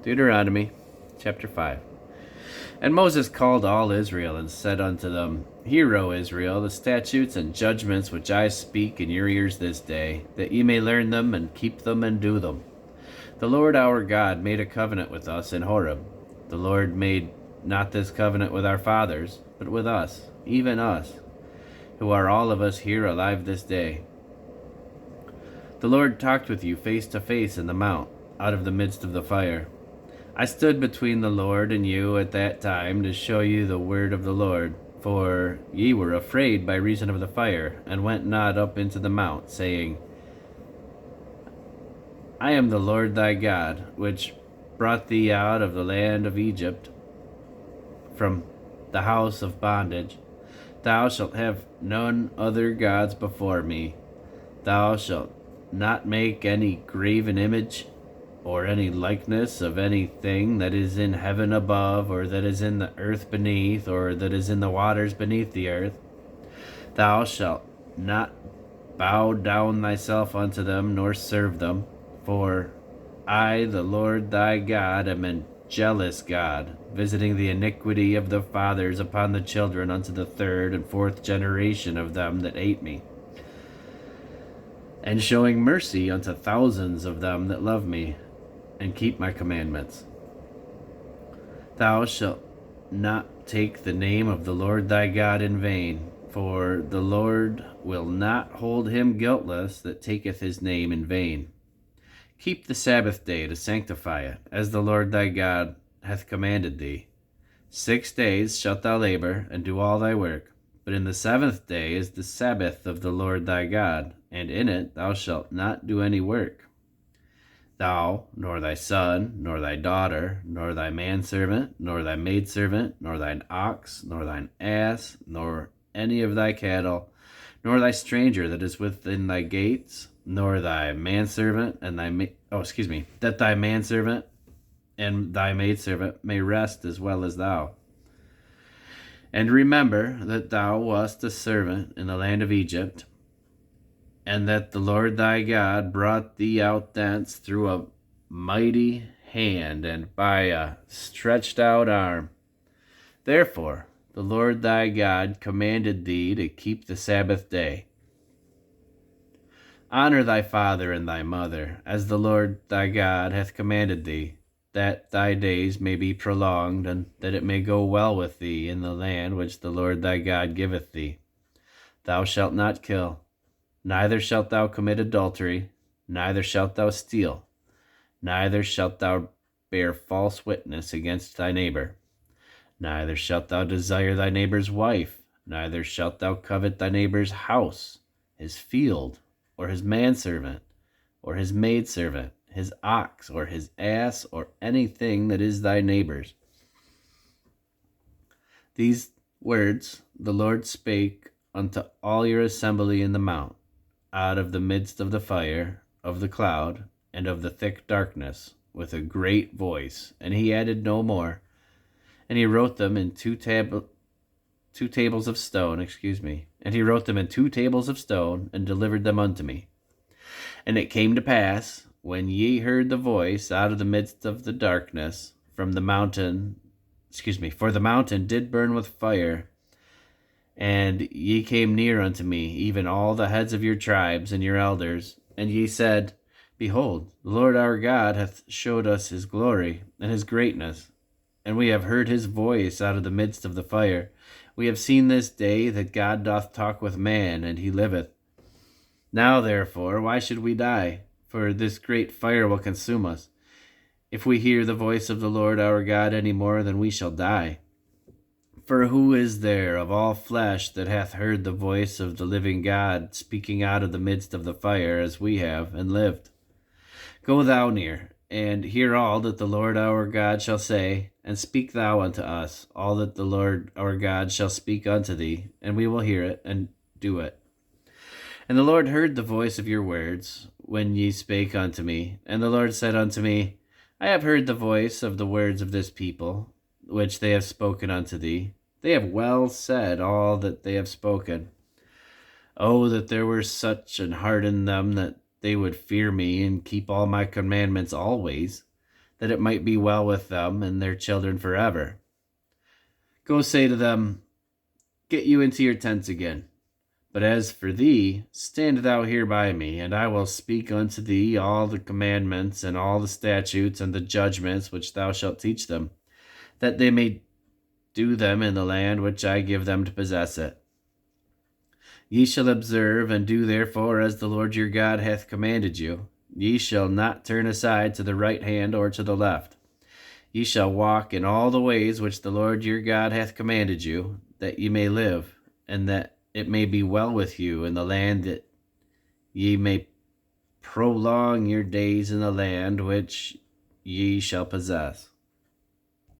Deuteronomy chapter 5. And Moses called all Israel and said unto them, Hear, O Israel, the statutes and judgments which I speak in your ears this day, that ye may learn them and keep them and do them. The Lord our God made a covenant with us in Horeb. The Lord made not this covenant with our fathers, but with us, even us, who are all of us here alive this day. The Lord talked with you face to face in the mount, out of the midst of the fire. I stood between the Lord and you at that time to show you the word of the Lord, for ye were afraid by reason of the fire, and went not up into the mount, saying, I am the Lord thy God, which brought thee out of the land of Egypt, from the house of bondage. Thou shalt have none other gods before me. Thou shalt not make any graven image, or any likeness of anything that is in heaven above, or that is in the earth beneath, or that is in the waters beneath the earth. Thou shalt not bow down thyself unto them, nor serve them. For I, the Lord thy God, am a jealous God, visiting the iniquity of the fathers upon the children unto the third and fourth generation of them that hate me, and showing mercy unto thousands of them that love me, and keep my commandments. Thou shalt not take the name of the Lord thy God in vain, for the Lord will not hold him guiltless that taketh his name in vain. Keep the Sabbath day to sanctify it, as the Lord thy God hath commanded thee. 6 days shalt thou labor, and do all thy work. But in the seventh day is the Sabbath of the Lord thy God, and in it thou shalt not do any work. Thou, nor thy son, nor thy daughter, nor thy manservant, nor thy maidservant, nor thine ox, nor thine ass, nor any of thy cattle, nor thy stranger that is within thy gates, nor thy manservant and that thy manservant and thy maidservant may rest as well as thou. And remember that thou wast a servant in the land of Egypt, and that the Lord thy God brought thee out thence through a mighty hand and by a stretched out arm. Therefore the Lord thy God commanded thee to keep the Sabbath day. Honor thy father and thy mother, as the Lord thy God hath commanded thee, that thy days may be prolonged, and that it may go well with thee in the land which the Lord thy God giveth thee. Thou shalt not kill. Neither shalt thou commit adultery, neither shalt thou steal, neither shalt thou bear false witness against thy neighbor, neither shalt thou desire thy neighbor's wife, neither shalt thou covet thy neighbor's house, his field, or his manservant, or his maidservant, his ox, or his ass, or anything that is thy neighbor's. These words the Lord spake unto all your assembly in the mount, out of the midst of the fire, of the cloud, and of the thick darkness, with a great voice. And he added no more. And he wrote them in two tables of stone, And he wrote them in 2 tables of stone, and delivered them unto me. And it came to pass, when ye heard the voice out of the midst of the darkness, from the mountain, for the mountain did burn with fire, and ye came near unto me, even all the heads of your tribes and your elders, and ye said, Behold, the Lord our God hath showed us his glory and his greatness, and we have heard his voice out of the midst of the fire. We have seen this day that God doth talk with man, and he liveth. Now therefore, why should we die? For this great fire will consume us. If we hear the voice of the Lord our God any more, then we shall die. For who is there of all flesh that hath heard the voice of the living God speaking out of the midst of the fire, as we have, and lived? Go thou near, and hear all that the Lord our God shall say, and speak thou unto us all that the Lord our God shall speak unto thee, and we will hear it, and do it. And the Lord heard the voice of your words, when ye spake unto me. And the Lord said unto me, I have heard the voice of the words of this people, which they have spoken unto thee. They have well said all that they have spoken. Oh, that there were such an heart in them, that they would fear me, and keep all my commandments always, that it might be well with them and their children forever. Go say to them, get you into your tents again. But as for thee, stand thou here by me, and I will speak unto thee all the commandments and all the statutes and the judgments which thou shalt teach them, that they may do them in the land which I give them to possess it. Ye shall observe and do therefore as the Lord your God hath commanded you. Ye shall not turn aside to the right hand or to the left. Ye shall walk in all the ways which the Lord your God hath commanded you, that ye may live, and that it may be well with you in the land, that ye may prolong your days in the land which ye shall possess.